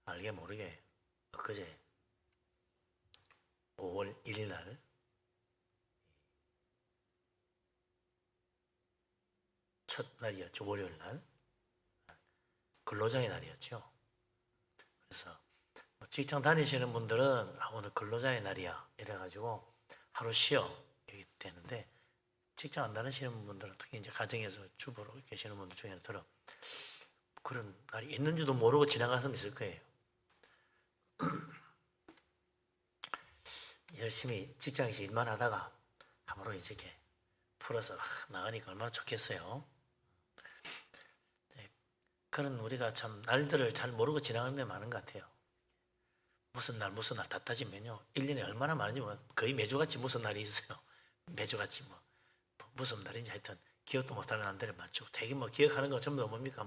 알게 모르게 엊그제 5월 1일 날 첫날이었죠. 월요일 날 근로자의 날이었죠. 그래서 직장 다니시는 분들은 오늘 근로자의 날이야 이래가지고 하루 쉬어 이렇게 되는데, 직장 안 다니시는 분들은 특히 이제 가정에서 주부로 계시는 분들 중에는 그런 날이 있는지도 모르고 지나간 사람이 있을 거예요. 열심히 직장에서 일만 하다가 하루 이렇게 풀어서 나가니까 얼마나 좋겠어요. 그런 우리가 참 날들을 잘 모르고 지나가는 데 많은 것 같아요. 무슨 날 다 따지면요 1년에 얼마나 많은지 거의 매주같이 무슨 날이 있어요. 매주같이 무슨 날인지 하여튼 기억도 못하는 날들을 맞추고, 되게 기억하는 거 전부 다 뭡니까?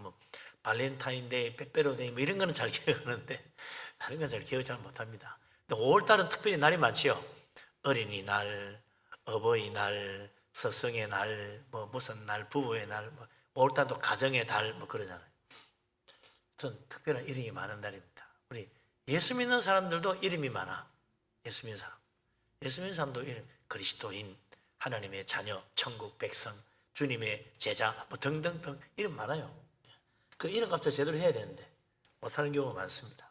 발렌타인데이, 빼빼로데이 이런 거는 잘 기억하는데 다른 건 잘 기억 잘 못합니다. 근데 5월달은 특별히 날이 많지요. 어린이날, 어버이날, 스승의 날, 무슨 날, 부부의 날, 5월달도 가정의 달 그러잖아요. 하여튼 특별한 이름이 많은 날입니다. 우리 예수 믿는 사람들도 이름이 많아. 예수 믿는 사람도 이름, 그리스도인, 하나님의 자녀, 천국 백성, 주님의 제자 등등등 이름 많아요. 그 이름값도 제대로 해야 되는데 못하는 경우가 많습니다.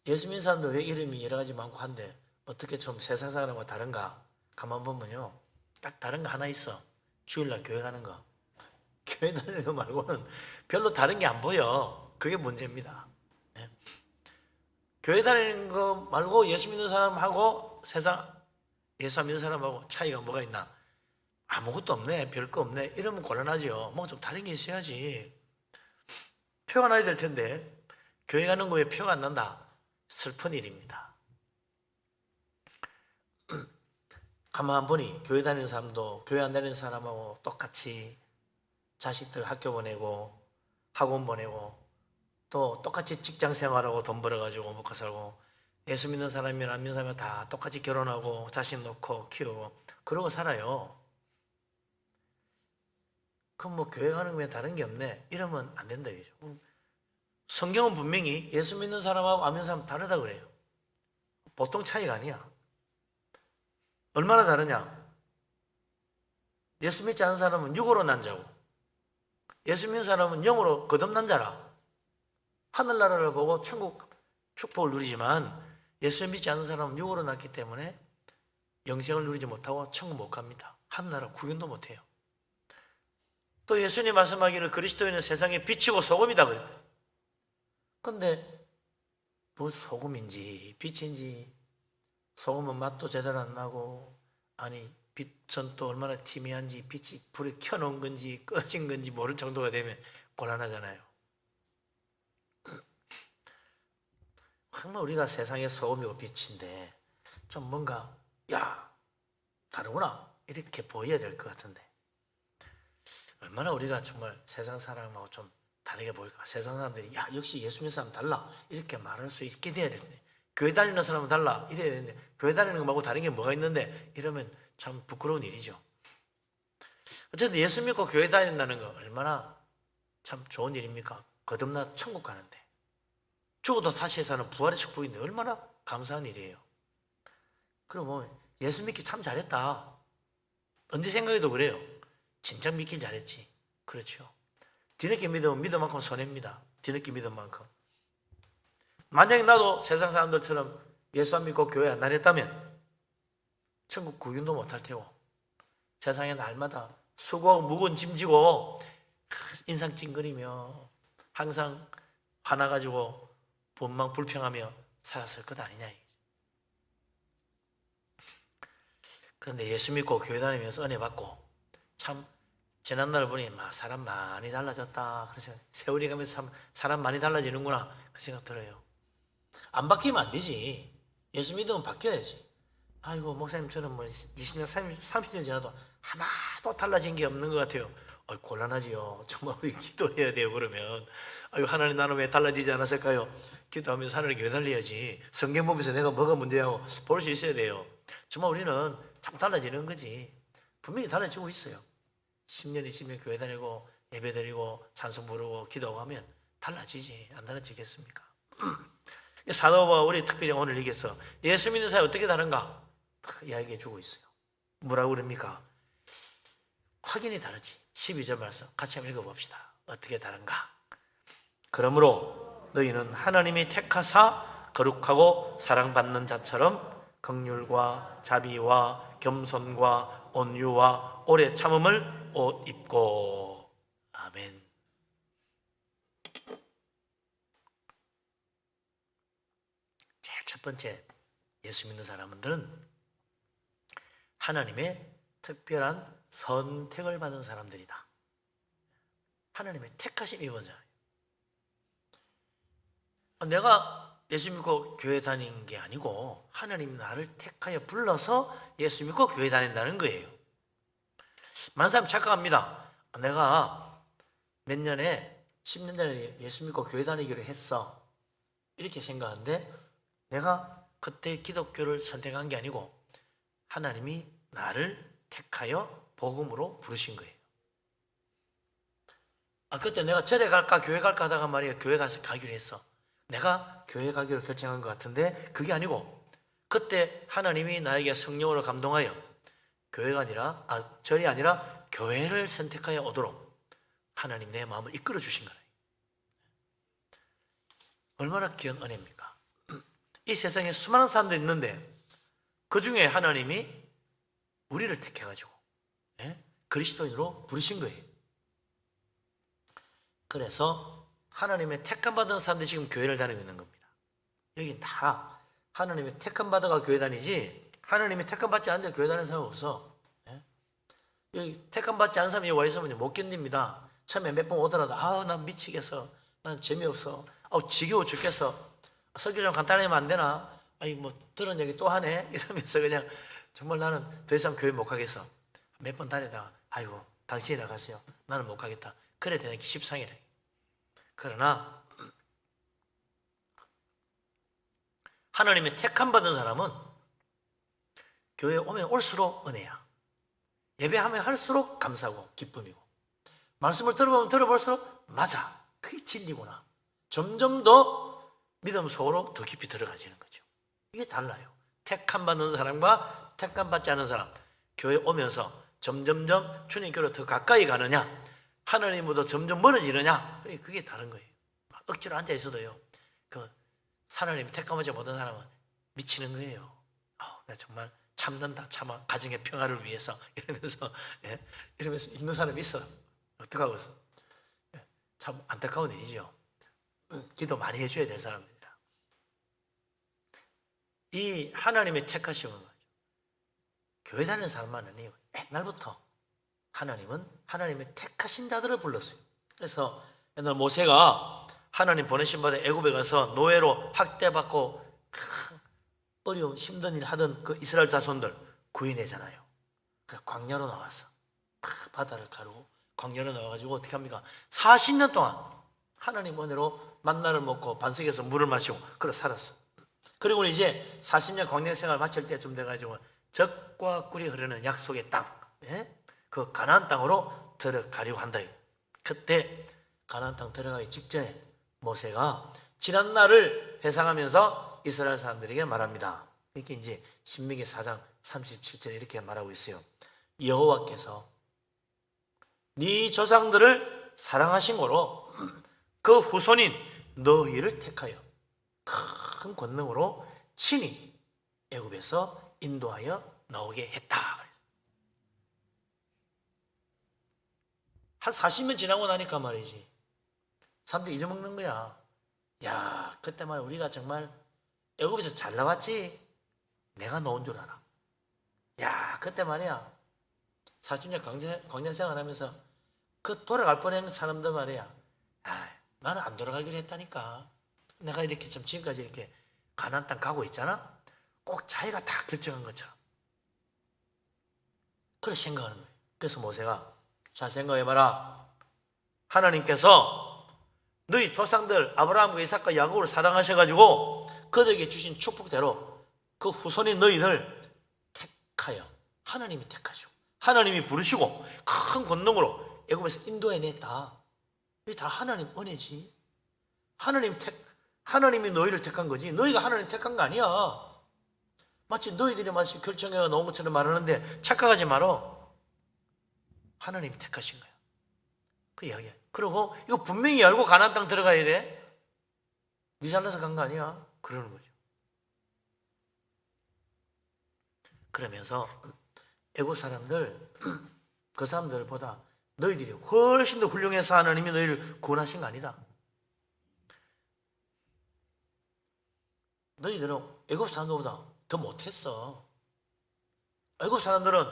예수 믿는 사람도 왜 이름이 여러 가지 많고 한데 어떻게 좀 세상 사람과 다른가? 가만 보면요 딱 다른 거 하나 있어. 주일날 교회 가는 거. 교회 다니는 거 말고는 별로 다른 게 안 보여. 그게 문제입니다. 네. 교회 다니는 거 말고 예수 믿는 사람하고 예수 안 믿는 사람하고 차이가 뭐가 있나? 아무것도 없네, 별거 없네 이러면 곤란하죠. 좀 다른 게 있어야지. 표가 나야 될 텐데 교회 가는 거에 표가 안 난다? 슬픈 일입니다. 가만 보니 교회 다니는 사람도 교회 안 다니는 사람하고 똑같이 자식들 학교 보내고 학원 보내고 또 똑같이 직장 생활하고 돈 벌어가지고 먹고 살고, 예수 믿는 사람이나 안 믿는 사람이 다 똑같이 결혼하고 자식 놓고 키우고 그러고 살아요. 그럼 교회 가는 거에 다른 게 없네 이러면 안 된다 이거죠. 성경은 분명히 예수 믿는 사람하고 안 믿는 사람 다르다 그래요. 보통 차이가 아니야. 얼마나 다르냐? 예수 믿지 않은 사람은 육으로 난 자고 예수 믿는 사람은 영으로 거듭난 자라. 하늘나라를 보고 천국 축복을 누리지만 예수 믿지 않는 사람은 육으로 났기 때문에 영생을 누리지 못하고 천국 못 갑니다. 하늘나라 구경도 못해요. 또 예수님 말씀하기를 그리스도인은 세상에 빛이고 소금이다 그랬대요. 근데 소금인지 빛인지, 소금은 맛도 제대로 안 나고, 아니 빛은 또 얼마나 희미한지, 빛이 불에 켜놓은 건지 꺼진 건지 모를 정도가 되면 곤란하잖아요. 정말 우리가 세상의 소금이고 빛인데 좀 뭔가 다르구나 이렇게 보여야 될 것 같은데, 얼마나 우리가 정말 세상 사람하고 좀 다르게 보일까? 세상 사람들이 역시 예수 믿는 사람 달라 이렇게 말할 수 있게 돼야 되는데, 교회 다니는 사람은 달라 이래야 되는데 교회 다니는 거 말고 다른 게 뭐가 있는데 이러면 참 부끄러운 일이죠. 어쨌든 예수 믿고 교회 다닌다는 거 얼마나 참 좋은 일입니까? 거듭나 천국 가는데, 죽어도 다시 사는 부활의 축복인데 얼마나 감사한 일이에요. 그러면 예수 믿기 참 잘했다 언제 생각해도 그래요. 진짜 믿길 잘했지. 그렇죠. 뒤늦게 믿으면 믿은 만큼 손해입니다. 뒤늦게 믿은 만큼. 만약에 나도 세상 사람들처럼 예수 안 믿고 교회 안 다녔다면 천국 구경도 못할 테고, 세상에 날마다 수고하고 무거운 짐 지고 인상 찡그리며 항상 화나가지고 원망 불평하며 살았을 것 아니냐. 그런데 예수 믿고 교회 다니면서 은혜 받고 참 지난날 보니 사람 많이 달라졌다 그런 생각, 세월이 가면서 사람 많이 달라지는구나 그 생각 들어요. 안 바뀌면 안 되지. 예수 믿으면 바뀌어야지. 아이고 목사님처럼 20년 30년 지나도 하나도 달라진 게 없는 것 같아요. 곤란하지요. 정말 우리 기도해야 돼요. 그러면 하나님 나는 왜 달라지지 않았을까요? 기도하면서 하나님 교회 달려야지. 성경 보면서 내가 뭐가 문제냐고 볼 수 있어야 돼요. 정말 우리는 참 달라지는 거지. 분명히 달라지고 있어요. 10년 20년 교회 다니고 예배 드리고 찬송 부르고 기도하고 하면 달라지지. 안 달라지겠습니까? 사도 바울이 특별히 오늘 얘기해서 예수 믿는 사람이 어떻게 다른가 이야기해 주고 있어요. 뭐라고 그럽니까? 확연히 다르지. 12절 말씀 같이 한번 읽어봅시다. 어떻게 다른가? 그러므로 너희는 하나님이 택하사 거룩하고 사랑받는 자처럼 긍휼과 자비와 겸손과 온유와 오래 참음을 옷 입고. 아멘. 제일 첫 번째, 예수 믿는 사람들은 하나님의 특별한 선택을 받은 사람들이다. 하나님의 택하심 입은 자예요. 내가 예수 믿고 교회 다니는 게 아니고 하나님이 나를 택하여 불러서 예수 믿고 교회 다닌다는 거예요. 많은 사람이 착각합니다. 내가 몇 년에 10년 전에 예수 믿고 교회 다니기로 했어, 이렇게 생각하는데 내가 그때 기독교를 선택한 게 아니고 하나님이 나를 택하여 복음으로 부르신 거예요. 그때 내가 절에 갈까 교회 갈까 하다가 말이야 교회 가서 가기로 했어. 내가 교회 가기로 결정한 것 같은데 그게 아니고 그때 하나님이 나에게 성령으로 감동하여 교회가 아니라 절이 아니라 교회를 선택하여 오도록 하나님 내 마음을 이끌어 주신 거예요. 얼마나 귀한 은혜입니까? 이 세상에 수많은 사람들이 있는데 그 중에 하나님이 우리를 택해가지고 그리스도인으로 부르신 거예요. 그래서 하나님의 택함 받은 사람들이 지금 교회를 다니고 있는 겁니다. 여기 다 하나님의 택함 받아가 교회 다니지 하나님의 택함 받지 않는데 교회 다니는 사람 없어. 여기 택함 받지 않은 사람이 와 있으면 못 견딥니다. 처음에 몇 번 오더라도 난 미치겠어, 난 재미없어, 지겨워 죽겠어, 설교 좀 간단히 하면 안 되나, 뭐 들은 얘기 또 하네 이러면서 그냥 정말 나는 더 이상 교회 못 가겠어. 몇 번 다니다가 아이고 당신이 나가세요, 나는 못 가겠다. 그래 되는 게 십상이래. 그러나 하나님의 택함 받은 사람은 교회에 오면 올수록 은혜야. 예배하면 할수록 감사고 기쁨이고, 말씀을 들어보면 들어볼수록 맞아, 그게 진리구나. 점점 더 믿음 속으로 더 깊이 들어가지는 거죠. 이게 달라요. 택함 받는 사람과 택함 받지 않은 사람, 교회 오면서 점점점 주님께로 더 가까이 가느냐, 하나님보다 점점 멀어지느냐, 그게 다른 거예요. 억지로 앉아 있어도요, 하나님 택함하지 못한 사람은 미치는 거예요. 내가 정말 참는다, 참아, 가정의 평화를 위해서 이러면서 이러면서 있는 사람이 있어. 어떡하고 있어? 참 안타까운 일이죠. 기도 많이 해줘야 될 사람들이라. 이 하나님의 택하심은 교회 다니는 사람만 아니에요. 옛날부터 하나님은 하나님의 택하신 자들을 불렀어요. 그래서 옛날 모세가 하나님 보내신 바다 애굽에 가서 노예로 학대받고 어려운 힘든 일 하던 그 이스라엘 자손들 구해내잖아요. 그래서 광야로 나왔어. 바다를 가르고 광야로 나와가지고 어떻게 합니까? 40년 동안 하나님 은혜로 만나를 먹고 반석에서 물을 마시고 그래 살았어. 그리고 이제 40년 광야 생활 마칠 때쯤 돼가지고 젖과 꿀이 흐르는 약속의 땅, 그 가나안 땅으로 들어가려고 한다. 그때 가나안 땅 들어가기 직전에 모세가 지난 날을 회상하면서 이스라엘 사람들에게 말합니다. 이렇게 이제 신명기 4장 37절에 이렇게 말하고 있어요. 여호와께서 네 조상들을 사랑하신 거로 그 후손인 너희를 택하여 큰 권능으로 친히 애굽에서 인도하여 나오게 했다. 한 40년 지나고 나니까 말이지 사람들이 잊어먹는 거야. 야, 그때 말 우리가 정말 애굽에서 잘 나왔지? 내가 놓은 줄 알아. 야, 그때 말이야 40년 광야 생활하면서 그 돌아갈 뻔한 사람들 말이야. 나는 안 돌아가기로 했다니까. 내가 이렇게 좀 지금까지 이렇게 가나안 땅 가고 있잖아. 꼭 자기가 다 결정한 것처럼 그렇게 생각하는 거예요. 그래서 모세가 잘 생각해봐라. 하나님께서 너희 조상들 아브라함과 이삭과 야곱을 사랑하셔가지고 그들에게 주신 축복대로 그 후손인 너희들 택하여 하나님이 택하시고 하나님이 부르시고 큰 권능으로 애굽에서 인도해냈다. 이게 다 하나님 은혜지. 하나님 하나님이 너희를 택한 거지 너희가 하나님 택한 거 아니야. 마치 너희들이 마치 결정해가 나온 것처럼 말하는데 착각하지 마라. 하나님이 택하신 거야. 그 이야기야. 그리고 이거 분명히 알고 가나안 땅 들어가야 돼. 네 잘나서 간 거 아니야. 그러는 거죠. 그러면서 애국 사람들 그 사람들보다 너희들이 훨씬 더 훌륭해서 하나님이 너희를 구원하신 거 아니다. 너희들은 애국 사람들보다 더 못했어. 애국 사람들은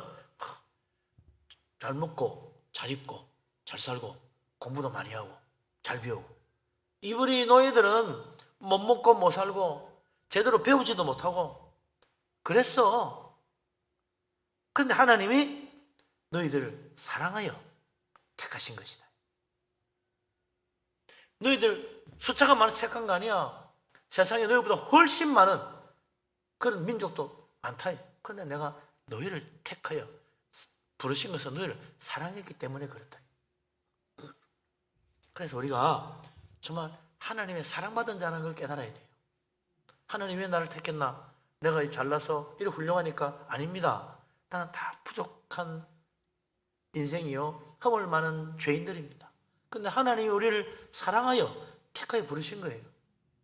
잘 먹고 잘 입고 잘 살고 공부도 많이 하고 잘 배우고, 이분이 너희들은 못 먹고 못 살고 제대로 배우지도 못하고 그랬어. 그런데 하나님이 너희들을 사랑하여 택하신 것이다. 너희들 숫자가 많아서 택한 거 아니야. 세상에 너희보다 훨씬 많은 그런 민족도 많다. 그런데 내가 너희를 택하여 부르신 것은 너희를 사랑했기 때문에 그렇다. 그래서 우리가 정말 하나님의 사랑받은 자라는 걸 깨달아야 돼요. 하나님이 왜 나를 택했나? 내가 잘나서 이렇게 훌륭하니까? 아닙니다. 나는 다 부족한 인생이요 허물 많은 죄인들입니다. 그런데 하나님이 우리를 사랑하여 택하여 부르신 거예요.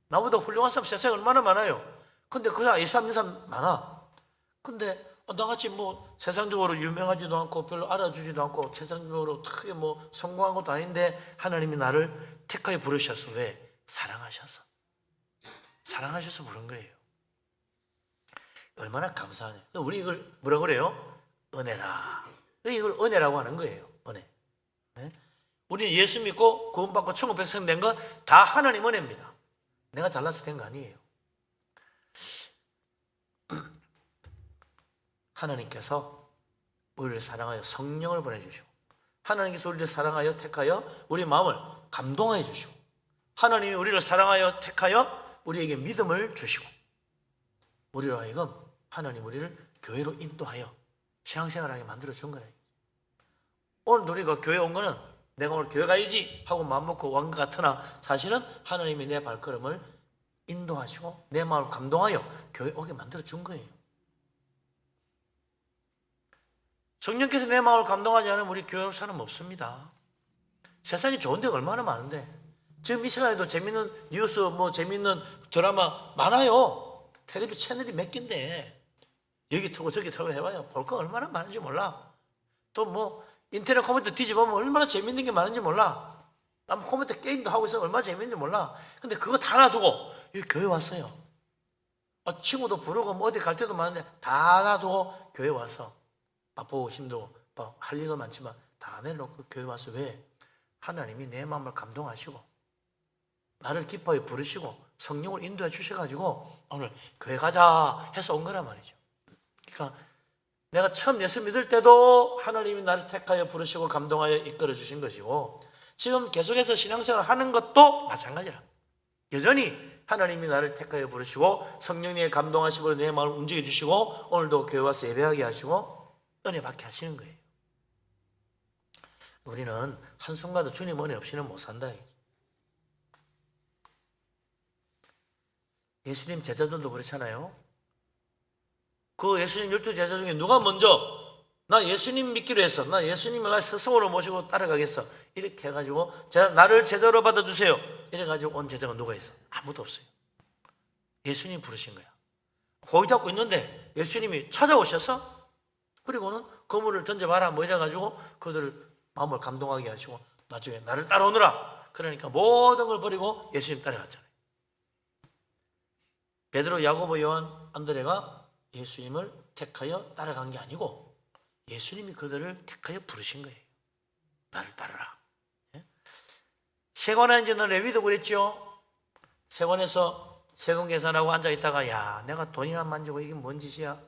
나보다 훌륭한 사람 세상에 얼마나 많아요. 근데 그냥 일삼 많아. 근데 나같이 뭐 세상적으로 유명하지도 않고 별로 알아주지도 않고 세상적으로 크게 뭐 성공한 것도 아닌데 하나님이 나를 택하여 부르셔서 왜? 사랑하셔서. 사랑하셔서 부른 거예요. 얼마나 감사하냐. 우리 이걸 뭐라 그래요? 은혜라. 이걸 은혜라고 하는 거예요. 은혜. 네? 우리는 예수 믿고 구원받고 천국 백성 된 거 다 하나님 은혜입니다. 내가 잘나서 된 거 아니에요. 하나님께서 우리를 사랑하여 성령을 보내주시고, 하나님께서 우리를 사랑하여 택하여 우리 마음을 감동하여 주시고, 하나님이 우리를 사랑하여 택하여 우리에게 믿음을 주시고, 우리로 하여금 하나님 우리를 교회로 인도하여 신앙생활하게 만들어준 거예요. 오늘 우리가 교회 온 거는 내가 오늘 교회 가야지 하고 마음먹고 온 것 같으나 사실은 하나님이 내 발걸음을 인도하시고 내 마음을 감동하여 교회 오게 만들어준 거예요. 성령께서 내 마음을 감동하지 않으면 우리 교회 올 사람 없습니다. 세상에 좋은 데가 얼마나 많은데, 지금 이 시간에도 재밌는 뉴스, 뭐 재밌는 드라마 많아요. 텔레비 채널이 몇 개인데 여기 틀고 저기 틀고 해봐요. 볼 거 얼마나 많은지 몰라. 또 뭐 인터넷 컴퓨터 뒤집어보면 얼마나 재밌는 게 많은지 몰라. 난 컴퓨터 게임도 하고 있어서 얼마나 재밌는지 몰라. 근데 그거 다 놔두고 여기 교회 왔어요. 친구도 부르고 뭐 어디 갈 때도 많은데 다 놔두고 교회 와서 바쁘고 힘들고 할 일도 많지만 다 내놓고 교회 와서 왜? 하나님이 내 마음을 감동하시고 나를 기뻐해 부르시고 성령을 인도해 주셔가지고 오늘 교회 가자 해서 온 거란 말이죠. 그러니까 내가 처음 예수 믿을 때도 하나님이 나를 택하여 부르시고 감동하여 이끌어 주신 것이고, 지금 계속해서 신앙생활 하는 것도 마찬가지라. 여전히 하나님이 나를 택하여 부르시고 성령님의 감동하심으로 내 마음을 움직여 주시고 오늘도 교회 와서 예배하게 하시고 은혜 받게 하시는 거예요. 우리는 한순간도 주님 은혜 없이는 못 산다. 예수님 제자들도 그렇잖아요. 그 예수님 12제자 중에 누가 먼저 나 예수님 믿기로 했어, 나 예수님을 스승으로 모시고 따라가겠어, 이렇게 해가지고 나를 제자로 받아주세요 이래가지고 온 제자가 누가 있어? 아무도 없어요. 예수님 부르신 거야. 고기 잡고 있는데 예수님이 찾아오셔서 그리고는 그물을 던져봐라 뭐 이래가지고 그들을 마음을 감동하게 하시고 나중에 나를 따라오너라. 그러니까 모든 걸 버리고 예수님 따라갔잖아요. 베드로, 야고보, 요한, 안드레가 예수님을 택하여 따라간 게 아니고 예수님이 그들을 택하여 부르신 거예요. 나를 따르라. 세관에 이제는 레위도 그랬죠. 세관에서 세금 계산하고 앉아있다가 야 내가 돈이나 만지고 이게 뭔 짓이야.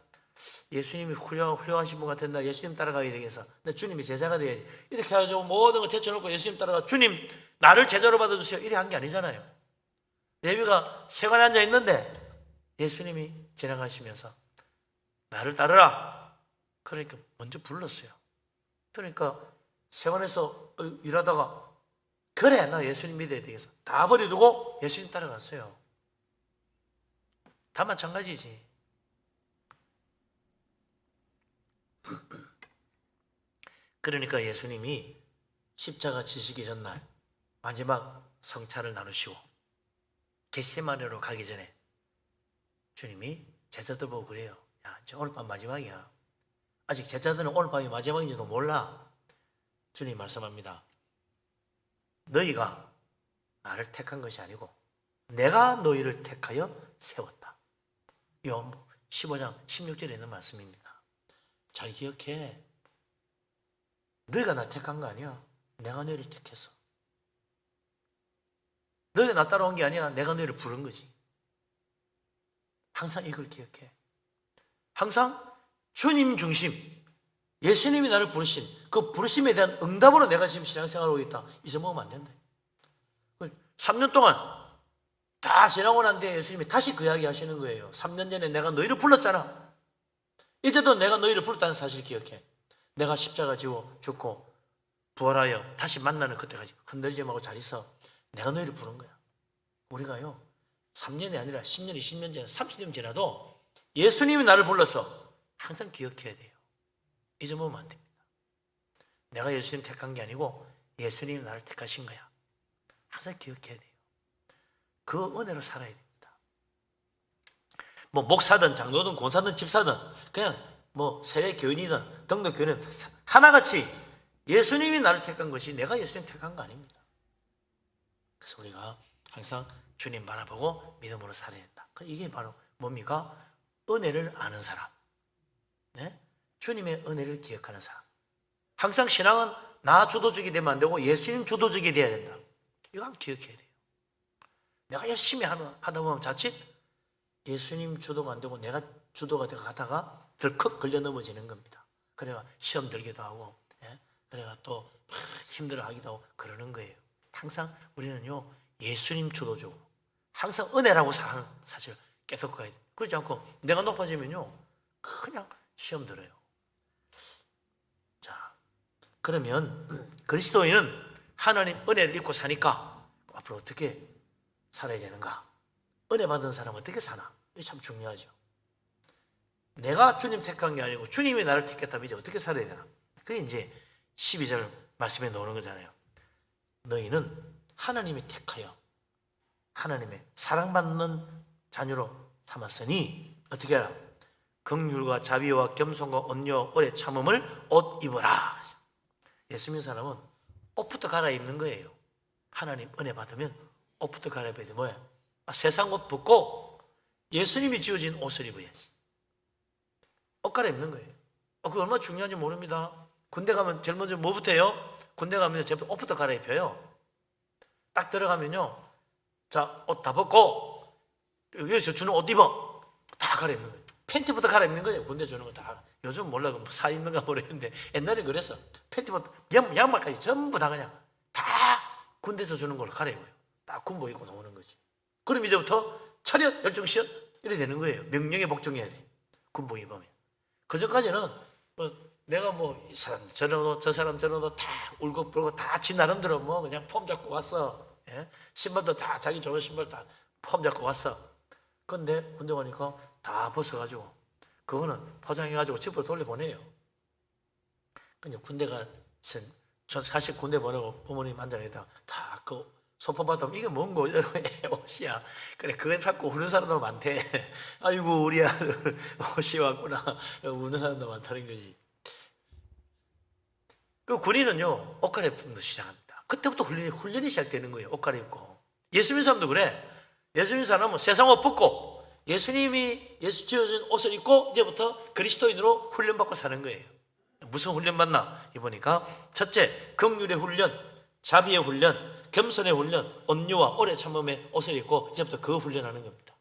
예수님이 훌륭하신 분 같은데 예수님 따라가야 되겠어. 내 주님이 제자가 돼야지. 이렇게 해가지고 모든 걸 제쳐놓고 예수님 따라가 주님 나를 제자로 받아주세요 이렇게 한 게 아니잖아요. 레위가 세관에 앉아있는데 예수님이 지나가시면서 나를 따르라. 그러니까 먼저 불렀어요. 그러니까 세관에서 일하다가 그래 나 예수님 믿어야 되겠어 다 버려두고 예수님 따라갔어요. 다 마찬가지지. 그러니까 예수님이 십자가 지시기 전날 마지막 성찬을 나누시고 겟세마네로 가기 전에 주님이 제자들 보고 그래요. 야, 이제 오늘 밤 마지막이야. 아직 제자들은 오늘 밤이 마지막인지도 몰라. 주님 말씀합니다. 너희가 나를 택한 것이 아니고 내가 너희를 택하여 세웠다. 요한복음 15장 16절에 있는 말씀입니다. 잘 기억해. 너희가 나 택한 거 아니야. 내가 너희를 택했어. 너희가 나 따라온 게 아니야. 내가 너희를 부른 거지. 항상 이걸 기억해. 항상 주님 중심, 예수님이 나를 부르신 그 부르심에 대한 응답으로 내가 지금 신앙생활을 하고 있다. 잊어먹으면 안 된다. 3년 동안 다 지나고 난 뒤에 예수님이 다시 그 이야기 하시는 거예요. 3년 전에 내가 너희를 불렀잖아. 이제도 내가 너희를 불렀다는 사실 기억해. 내가 십자가 지고 죽고 부활하여 다시 만나는 그때까지 흔들지 말고 잘 있어. 내가 너희를 부른 거야. 우리가요 3년이 아니라 10년, 20년 전에 30년 지나도 예수님이 나를 불러서 항상 기억해야 돼요. 잊어먹으면 안 됩니다. 내가 예수님 택한 게 아니고 예수님이 나를 택하신 거야. 항상 기억해야 돼요. 그 은혜로 살아야 됩니다. 뭐 목사든 장로든 권사든 집사든 그냥 뭐 세례 교인이든 등록 교인이든 하나같이 예수님이 나를 택한 것이 내가 예수님 택한 거 아닙니다. 그래서 우리가 항상 주님 바라보고 믿음으로 살아야 된다. 이게 바로 뭡니까? 은혜를 아는 사람. 네? 주님의 은혜를 기억하는 사람. 항상 신앙은 나 주도적이 되면 안 되고 예수님 주도적이 돼야 된다. 이거 한번 기억해야 돼요. 내가 열심히 하다 보면 자칫 예수님 주도가 안 되고 내가 주도가 되고 가다가 덜컥 걸려 넘어지는 겁니다. 그래가 시험 들기도 하고, 그래가 또 힘들어하기도 하고 그러는 거예요. 항상 우리는요 예수님 주도적으로 항상 은혜라고 사는 사실 깨닫고 가야 돼요. 그렇지 않고 내가 높아지면요 그냥 시험 들어요. 자, 그러면 그리스도인은 하나님 은혜를 입고 사니까 앞으로 어떻게 살아야 되는가? 은혜 받은 사람은 어떻게 사나? 이게 참 중요하죠. 내가 주님 택한 게 아니고 주님이 나를 택했다면 이제 어떻게 살아야 되나? 그게 이제 12절 말씀에 나오는 거잖아요. 너희는 하나님이 택하여 하나님의 사랑받는 자녀로 삼았으니 어떻게 하라? 긍휼과 자비와 겸손과 온유와 오래 참음을 옷 입어라. 예수 믿는 사람은 옷부터 갈아입는 거예요. 하나님 은혜 받으면 옷부터 갈아입어야 돼. 뭐야? 세상 옷 벗고 예수님이 지어진 옷을 입어야지. 옷 갈아입는 거예요. 그거 얼마나 중요한지 모릅니다. 군대 가면 제일 먼저 뭐부터 해요? 군대 가면 옷부터 갈아입혀요. 딱 들어가면요. 자, 옷 다 벗고 여기서 주는 옷 입어. 다 갈아입는 거예요. 팬티부터 갈아입는 거예요. 군대 주는 거 다. 요즘 몰라 사 입는가 모르겠는데 옛날에 그랬어. 팬티부터 양말까지 전부 다 그냥 다 군대에서 주는 걸로 갈아입어요. 딱 군복 입고 나오는 거지. 그럼 이제부터 차렷 열정시험 이래 되는 거예요. 명령에 복종해야 돼. 군복 입으면. 그전까지는 내가 이 사람 저런 옷 저 사람 저런 옷 다 울고 불고 다 지 나름대로 그냥 폼 잡고 왔어. 예? 신발도 다 자기 좋은 신발 다 폼 잡고 왔어. 근데 군대 가니까 다 벗어가지고 그거는 포장해가지고 집으로 돌려보내요. 근데 군대가 저 사실 군대 보내고 부모님 안장에다 다 그 소포 받으면 이게 뭔고 여러분 옷이야. 그래 그걸 갖고 우는 사람도 많대. 아이고 우리 아들 옷이 왔구나 우는 사람도 많다는 거지. 그 군인은요 옷 갈아입는 시작합니다. 그때부터 훈련이 시작되는 거예요. 옷 갈아입고. 예수 믿는 사람도 그래. 예수 믿는 사람은 세상 옷 벗고 예수님이 예수 지어준 옷을 입고 이제부터 그리스도인으로 훈련받고 사는 거예요. 무슨 훈련 받나? 이보니까 첫째 긍휼의 훈련, 자비의 훈련, 겸손의 훈련, 온유와 오래 참음의 옷을 입고 이제부터 그 훈련하는 겁니다.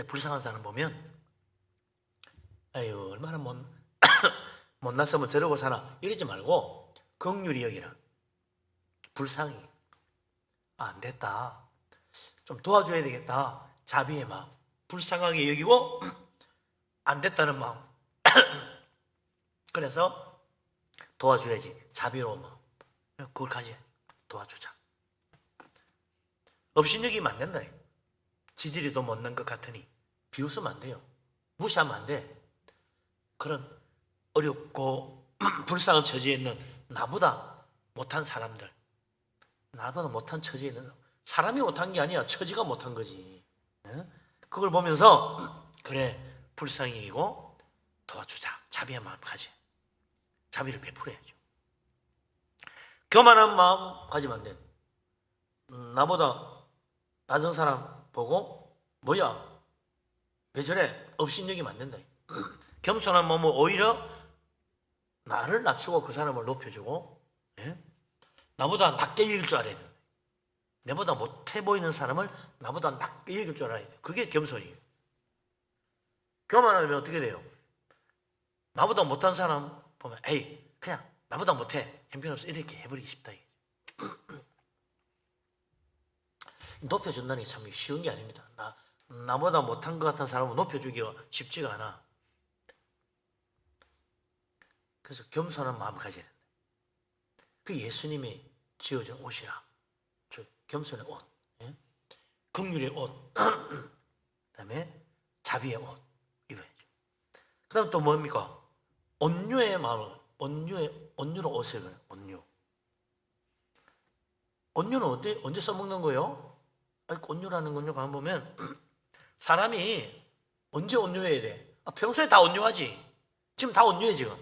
불쌍한 사람 보면 아유 얼마나 못났으면 저러고 사나 이러지 말고 긍휼히 여기라. 불쌍히 안 됐다. 좀 도와줘야 되겠다. 자비의 마음. 불쌍하게 여기고 안 됐다는 마음. 그래서 도와줘야지. 자비로운 마음. 그걸 가지 도와주자. 업신여기면 안 된다. 지지리도 못난 것 같으니 비웃으면 안 돼요. 무시하면 안 돼. 그런 어렵고 불쌍한 처지에 있는 나보다 못한 사람들, 나보다 못한 처지에 있는 사람이 못한 게 아니야. 처지가 못한 거지. 그걸 보면서 그래, 불쌍히 여기고 도와주자. 자비의 마음 가지. 자비를 베풀어야죠. 교만한 마음 가지면 안 돼. 나보다 낮은 사람 보고 뭐야? 왜 저래? 업신여기면 안 된다. 겸손한 마음은 오히려 나를 낮추고 그 사람을 높여주고, 나보다 낮게 여길 줄 알아야 돼. 내보다 못해 보이는 사람을 나보다 낮게 여길 줄 알아야 돼. 그게 겸손이에요. 교만하면 어떻게 돼요? 나보다 못한 사람 보면 에이 그냥 나보다 못해, 형편없어, 이렇게 해버리기 쉽다. 높여준다는 게 참 쉬운 게 아닙니다. 나보다 못한 것 같은 사람을 높여주기가 쉽지가 않아. 그래서 겸손한 마음을 가져야 된다. 그 예수님이 지어준 옷이라. 겸손의 옷, 긍휼의 옷, 그 다음에 자비의 옷 입어야죠. 그 다음 또 뭡니까? 온유의 마음을, 온유로 옷을 입어요. 온유는 언제 써먹는 거예요? 온유라는 건요, 가만 보면 사람이 언제 온유해야 돼? 평소에 다 온유하지. 지금 다 온유해 지금.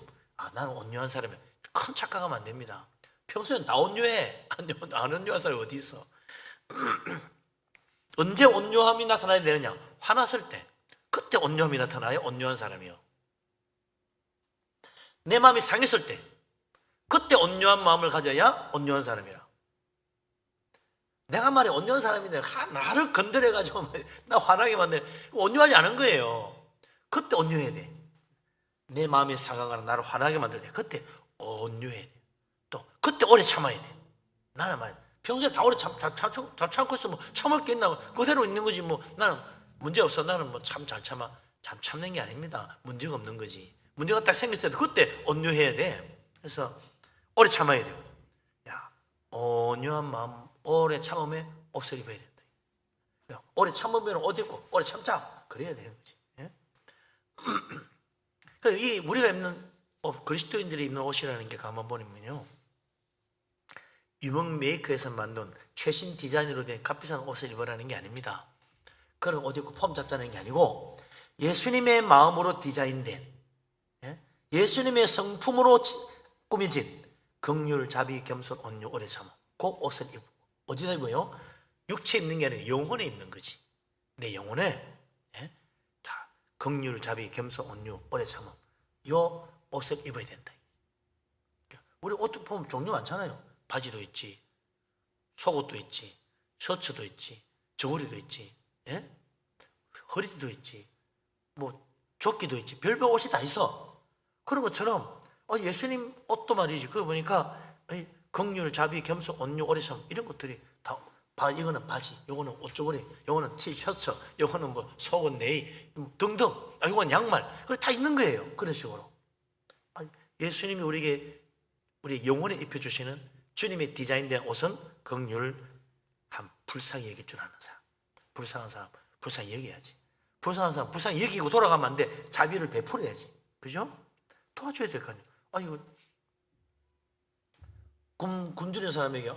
나는 온유한 사람이야. 큰 착각하면 안 됩니다. 평소엔 다 온유해. 안 온유한 사람이 어디 있어? 언제 온유함이 나타나야 되느냐? 화났을 때. 그때 온유함이 나타나요. 온유한 사람이요. 내 마음이 상했을 때. 그때 온유한 마음을 가져야 온유한 사람이라. 내가 말해 온유한 사람인데 나를 건드려가지고 나 화나게 만드는, 온유하지 않은 거예요. 그때 온유해야 돼. 내 마음이 상하거나 나를 화나게 만들 때 그때 온유해야 돼. 또 그때 오래 참아야 돼. 나는 말이야, 평소에 다 오래 참고 있으면 참을 게 있나? 그대로 있는 거지. 나는 문제 없어. 나는 잘 참아. 참 참는 게 아닙니다. 문제가 없는 거지. 문제가 딱 생겼을 때 그때 온유해야 돼. 그래서 오래 참아야 돼요. 온유한 마음, 오래 참음에 옷을 입어야 된다. 오래 참으면 옷 입고 오래 참자. 그래야 되는 거지. 이 우리가 입는 그리스도인들이 입는 옷이라는 게 가만 보면요, 유명 메이커에서 만든 최신 디자인으로 된 값비싼 옷을 입으라는 게 아닙니다. 그런 옷 입고 폼 잡자는 게 아니고 예수님의 마음으로 디자인된, 예수님의 성품으로 꾸며진 긍휼, 자비, 겸손, 온유, 오래 참음, 그 옷을 입고 어디다 입어요? 육체에 입는 게 아니라 영혼에 입는 거지. 내 영혼에 다 긍휼, 자비, 겸손, 온유, 오래 참음, 요 옷을 입어야 된다. 우리 옷 보면 종류 많잖아요. 바지도 있지, 속옷도 있지, 셔츠도 있지, 저고리도 있지, 허리띠도 있지, 조끼도 있지, 별별 옷이 다 있어. 그런 것처럼 예수님 옷도 말이지. 그거 보니까 긍휼, 자비, 겸손, 온유, 오래 참음, 이런 것들이 다, 이거는 바지, 요거는 옷저고리, 요거는 티셔츠, 요거는 속옷, 네이 등등, 요거는 양말, 그걸 다 있는 거예요. 그런 식으로 예수님이 우리에게 우리 영혼에 입혀주시는 주님의 디자인된 옷은 긍휼함, 불쌍히 여길 줄 아는 사람. 불쌍한 사람 불쌍히 여겨야지. 불쌍한 사람 불쌍히 여기고 돌아가면 안 돼. 자비를 베풀어야지. 그죠? 도와줘야 될 거 아니에요. 굶주린 사람에게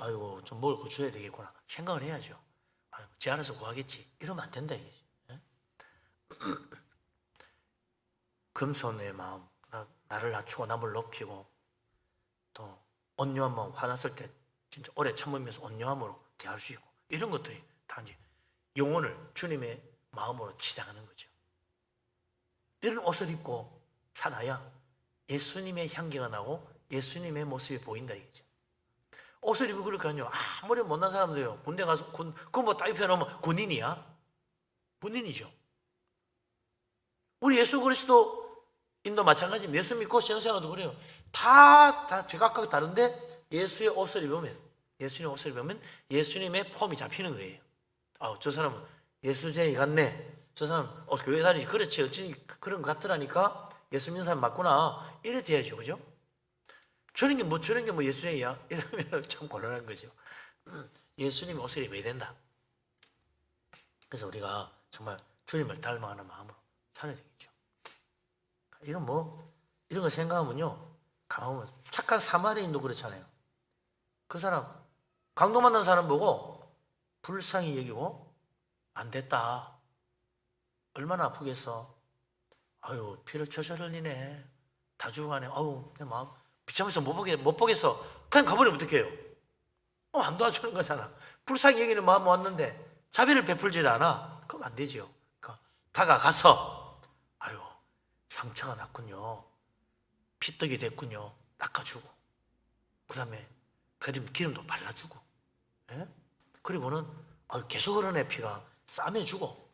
좀 먹을 거 줘야 되겠구나 생각을 해야죠. 제 알아서 구하겠지. 이러면 안 된다 이거지. 금손의 마음, 나를 낮추고 남을 높이고, 또 온유한 마음, 화났을 때 진짜 오래 참으면서 온유함으로 대할 수 있고, 이런 것들이 다 이제 영혼을 주님의 마음으로 치장하는 거죠. 이런 옷을 입고 살아야 예수님의 향기가 나고 예수님의 모습이 보인다 이거죠. 옷을 입고 그러니까요, 아무리 못난 사람도요, 군대 가서 그거 딱 입혀놓으면 군인이야? 군인이죠. 우리 예수 그리스도인도 마찬가지입니다. 예수 믿고 신앙생활도 그래요. 다 제각각 다른데 예수의 옷을 입으면 예수님의 폼이 잡히는 거예요. 저 사람은 예수쟁이 같네. 저 사람 교회 다니지. 그렇지, 어찌 그런 것 같더라니까 예수 믿는 사람 맞구나. 이래 돼야죠. 그죠? 저런 게 뭐 예수님이야? 이러면 참 곤란한 거죠. 예수님 옷을 입어야 된다. 그래서 우리가 정말 주님을 닮아가는 마음으로 살아야 되겠죠. 이런 거 생각하면요, 가보면 착한 사마리아인도 그렇잖아요. 그 사람 강도 만난 사람 보고 불쌍히 여기고 안 됐다. 얼마나 아프겠어. 아유, 피를 철철 흘리네. 다 죽어가네. 아유, 내 마음 비참해서 못 보겠어. 그냥 가버리면 어떡해요? 안 도와주는 거잖아. 불쌍히 여기는 마음 왔는데 자비를 베풀질 않아. 그럼 안 되죠. 그러니까 다가가서 아유, 상처가 났군요. 피떡이 됐군요. 닦아주고, 그 다음에 기름도 발라주고, 예? 그리고는 계속 흐르네 피가 싸매주고,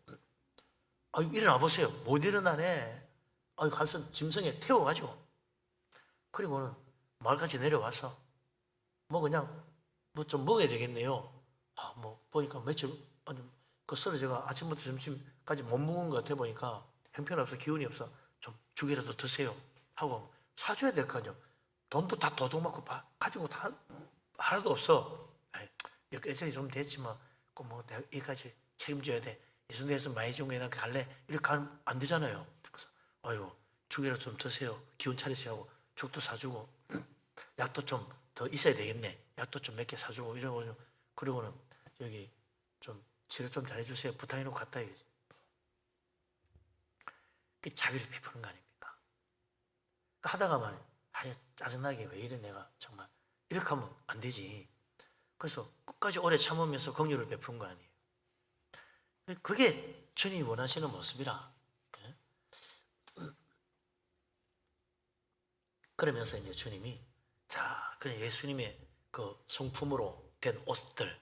일어나 보세요. 못 일어나네. 가서 짐승에 태워가지고, 그리고는 마을까지 내려와서 그냥 좀 먹어야 되겠네요. 보니까 며칠 그 쓰러져가 아침부터 점심까지 못 먹은 것 같아. 보니까 형편없어, 기운이 없어. 좀 죽이라도 드세요 하고 사줘야 될 거 아니에요. 돈도 다 도둑맞고 가지고 다 하나도 없어. 여기까지 좀 됐지만 꼭 내가 여기까지 책임져야 돼. 이 정도에서 많이 준 거나 갈래? 이렇게 하면 안 되잖아요. 그래서 죽이라도 좀 드세요. 기운 차리세요 하고 죽도 사주고 약도 좀 더 있어야 되겠네. 약도 좀 몇 개 사주고 이러고, 그리고는 여기 좀 치료 좀 잘해주세요. 부탁해놓고 갔다 이거지. 그 자비를 베푸는 거 아닙니까? 하다가만 짜증나게 왜 이래 내가 정말 이렇게 하면 안 되지. 그래서 끝까지 오래 참으면서 긍휼을 베푸는 거 아니에요. 그게 주님이 원하시는 모습이라. 그러면서 이제 주님이 그냥 예수님의 그 성품으로 된 옷들,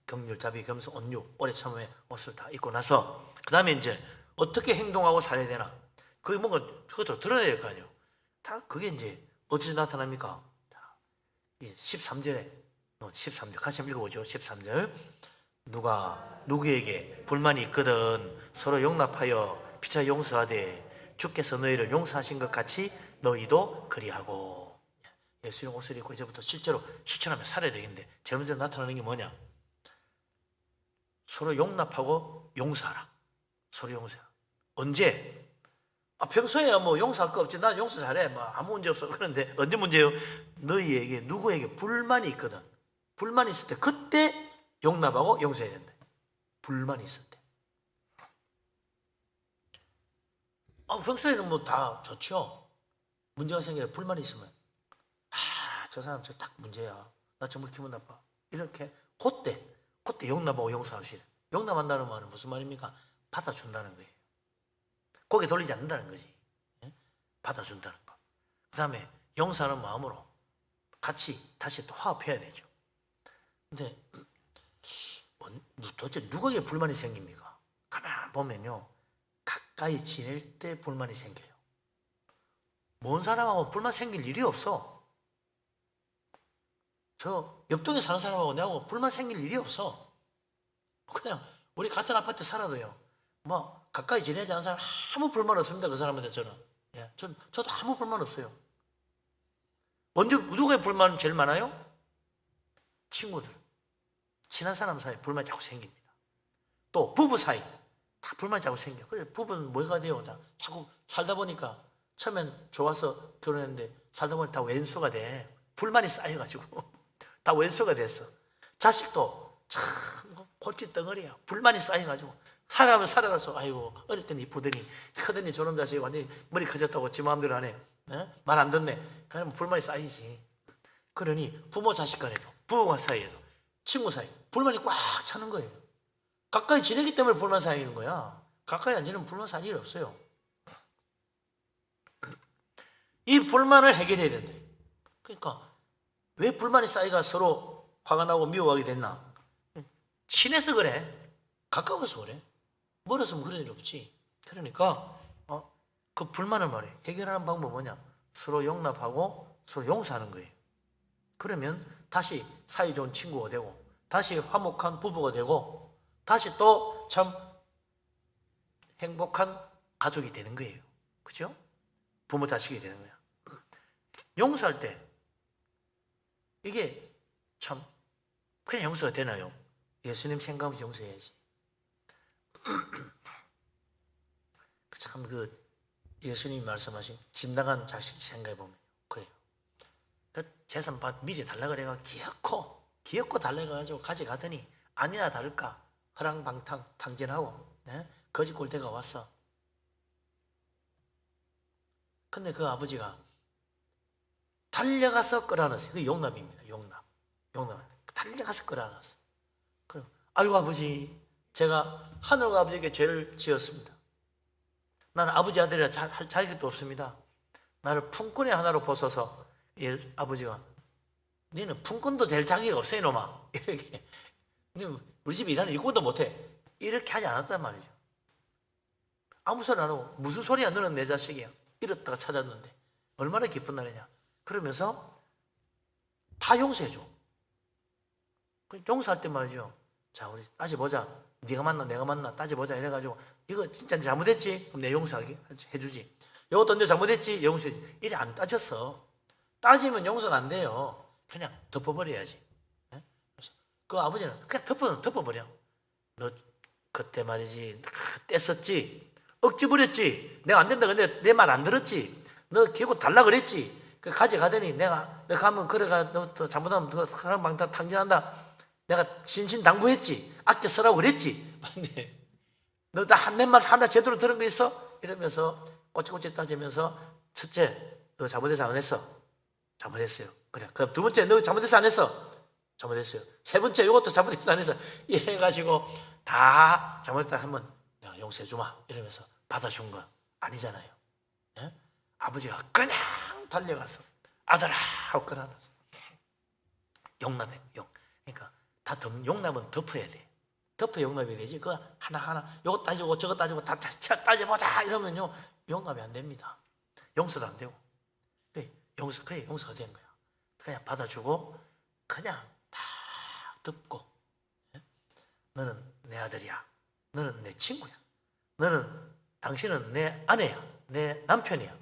긍휼, 자비, 겸손, 온유, 오래 참음의 옷을 다 입고 나서 그 다음에 이제 어떻게 행동하고 살아야 되나, 그게 그것도 드러내야 될 거 아니에요. 다 그게 이제 어디서 나타납니까? 13절에 13절 같이 한번 읽어보죠. 13절 누가 누구에게 불만이 있거든 서로 용납하여 피차 용서하되 주께서 너희를 용서하신 것 같이 너희도 그리하고. 예수님 옷을 입고 이제부터 실제로 실천하며 살아야 되겠는데 제일 먼저 나타나는 게 뭐냐? 서로 용납하고 용서하라. 서로 용서하라. 언제? 평소에야 용서할 거 없지. 나 용서 잘해. 아무 문제 없어. 그런데 언제 문제예요? 너희에게 누구에게 불만이 있거든. 불만이 있을 때 그때 용납하고 용서해야 된다. 불만이 있을 때. 평소에는 다 좋죠. 문제가 생겨요. 불만이 있으면 저 사람 저 딱 문제야. 나 정말 기분 나빠. 이렇게 그때 용납하고 용서하시래. 용납한다는 말은 무슨 말입니까? 받아준다는 거예요. 고개 돌리지 않는다는 거지. 받아준다는 거. 그 다음에 용서하는 마음으로 같이 다시 또 화합해야 되죠. 근데 도대체 누구에게 불만이 생깁니까? 가만 보면요, 가까이 지낼 때 불만이 생겨요. 먼 사람하고 불만 생길 일이 없어. 저 옆동에 사는 사람하고 내하고 불만 생길 일이 없어. 그냥 우리 같은 아파트 살아도요, 가까이 지내지 않은 사람 아무 불만 없습니다. 그 사람한테 저는. 저도 아무 불만 없어요. 누구의 불만이 제일 많아요? 친구들, 친한 사람 사이에 불만이 자꾸 생깁니다. 또 부부 사이 다 불만이 자꾸 생겨요. 그래서 부부는 뭐가 돼요? 자꾸 살다 보니까 처음엔 좋아서 결혼했는데 살다 보니 다 왼수가 돼. 불만이 쌓여가지고 다 왼수가 됐어. 자식도 참 골칫 덩어리야. 불만이 쌓여가지고 살아가면 살아가서 아이고 어릴 때는 이쁘더니 크더니 저놈 자식이 완전히 머리 커졌다고 지 마음대로 하네. 말 안 듣네. 그러면 불만이 쌓이지. 그러니 부모 자식 간에도 부부간 사이에도 친구 사이 불만이 꽉 차는 거예요. 가까이 지내기 때문에 불만 쌓이는 거야. 가까이 안 지내면 불만 쌓일 일 없어요. 이 불만을 해결해야 된다. 그러니까 왜 불만이 쌓이가 서로 화가 나고 미워하게 됐나? 친해서 그래. 가까워서 그래. 멀었으면 그런 일 없지. 그러니까 그 불만을 말해. 해결하는 방법은 뭐냐? 서로 용납하고 서로 용서하는 거예요. 그러면 다시 사이좋은 친구가 되고 다시 화목한 부부가 되고 다시 또 참 행복한 가족이 되는 거예요. 그죠? 부모 자식이 되는 거야. 용서할 때 이게 참 그냥 용서가 되나요? 예수님 생각 없이 용서해야지. 참 예수님이 말씀하신 집 나간 자식 생각해 보면 그래요. 재산 미리 달라 그래가 기어코 달라 가지고 가져가더니 아니나 다를까 허랑방탕 탕진하고 거지 꼴대가 왔어. 근데 그 아버지가 달려가서 끌어안았어요. 그게 용납입니다. 용납. 달려가서 끌어안았어. 그럼 아이고 아버지, 제가 하늘과 아버지에게 죄를 지었습니다. 나는 아버지 아들이라 할 자격도 없습니다. 나를 품꾼의 하나로 보소서. 아버지가 너는 품꾼도 될 자격이 없어 이놈아. 이렇게 우리 집에 일하는 일꾼도 못해. 이렇게 하지 않았단 말이죠. 아무 소리 안 하고 무슨 소리야 너는 내 자식이야. 이랬다가 찾았는데 얼마나 기쁜 날이냐. 그러면서 다 용서해줘. 용서할 때 말이죠. 자, 우리 따져보자. 네가 맞나 내가 맞나 따져보자 이래가지고 이거 진짜 네 잘못했지? 그럼 내 용서하게 해주지. 이것도 내 잘못했지? 용서해주지. 이래 안 따졌어. 따지면 용서가 안 돼요. 그냥 덮어버려야지. 그 아버지는 그냥 덮어버려. 너 그때 말이지 뗐었지? 억지 부렸지? 내가 안 된다 근데 내 말 안 들었지? 너 결국 달라 그랬지? 그 가져가더니 너 가면 그래가 너 잘못하면 너 사랑방탕 탕진한다. 내가 신신당부했지? 아껴 쓰라고 그랬지? 너 내 말 하나 제대로 들은 거 있어? 이러면서 꼬치꼬치 따지면서 첫째, 너 잘못해서 안 했어? 잘못했어요. 그래. 그럼 두 번째, 너 잘못해서 안 했어? 잘못했어요. 세 번째, 이것도 잘못해서 안 했어? 이래가지고 다 잘못했다 하면 내가 용서해주마 이러면서 받아준 거 아니잖아요. 예? 아버지가 그냥 달려가서 아들아 하고 끌어안았어. 용납해. 그러니까 용납은 덮어야 돼. 덮어 용납이 되지. 그거 하나하나 요거 따지고 저거 따지고 다 따져보자 이러면요 용납이 안 됩니다. 용서도 안 되고. 그게 용서가 된 거야. 그냥 받아주고 그냥 다 덮고. 너는 내 아들이야. 너는 내 친구야. 당신은 내 아내야. 내 남편이야.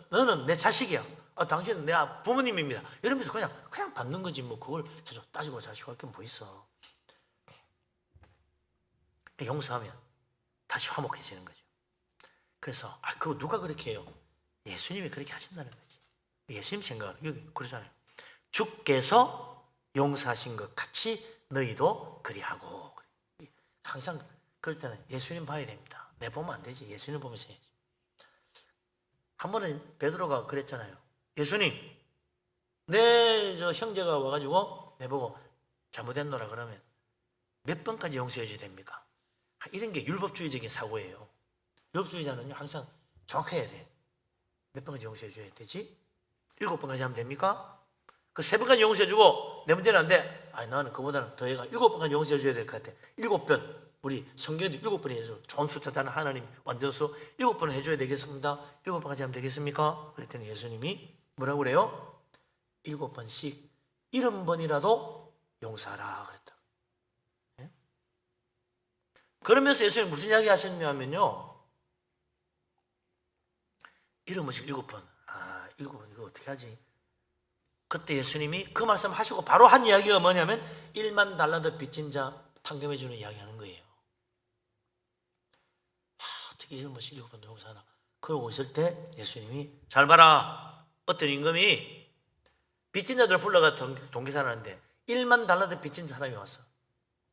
너는 내 자식이야. 당신은 내 부모님입니다. 이러면서 그냥 받는 거지. 뭐 그걸 계속 따지고 자시고 할 게 뭐 있어. 용서하면 다시 화목해지는 거죠. 그래서 그거 누가 그렇게 해요? 예수님이 그렇게 하신다는 거지. 예수님 생각은 여기 그러잖아요. 주께서 용서하신 것 같이 너희도 그리하고. 항상 그럴 때는 예수님 봐야 됩니다. 내 보면 안 되지. 예수님 보면서 해야지. 한 번은 베드로가 그랬잖아요. 예수님, 내 형제가 와가지고 내보고 잘못했노라 그러면 몇 번까지 용서해 줘야 됩니까? 이런 게 율법주의적인 사고예요. 율법주의자는 항상 정확해야 돼. 몇 번까지 용서해 줘야 되지? 7번까지 하면 됩니까? 그 3번까지 용서해 주고 내 문제는 안 돼. 나는 그보다는 더 해가 7번까지 용서해 줘야 될 것 같아. 7번. 우리 성경에도 7번이 해서 좋은 숫자잖아. 하나님 완전수 7번은 해줘야 되겠습니다. 7번까지 하면 되겠습니까? 그랬더니 예수님이 뭐라고 그래요? 7번씩 70번이라도 용서하라 그랬다. 네? 그러면서 예수님이 무슨 이야기 하셨냐면요. 7번씩 7번. 7번 이거 어떻게 하지? 그때 예수님이 그 말씀 하시고 바로 한 이야기가 뭐냐면 1만 달란트 빚진 자 탕감해 주는 이야기 하는 거예요. 어떻게 7번씩 7번 용서하나? 그러고 있을 때 예수님이 잘 봐라. 어떤 임금이 빚진 자들을 불러가 동기산을 하는데 1만 달란트 빚진 사람이 왔어.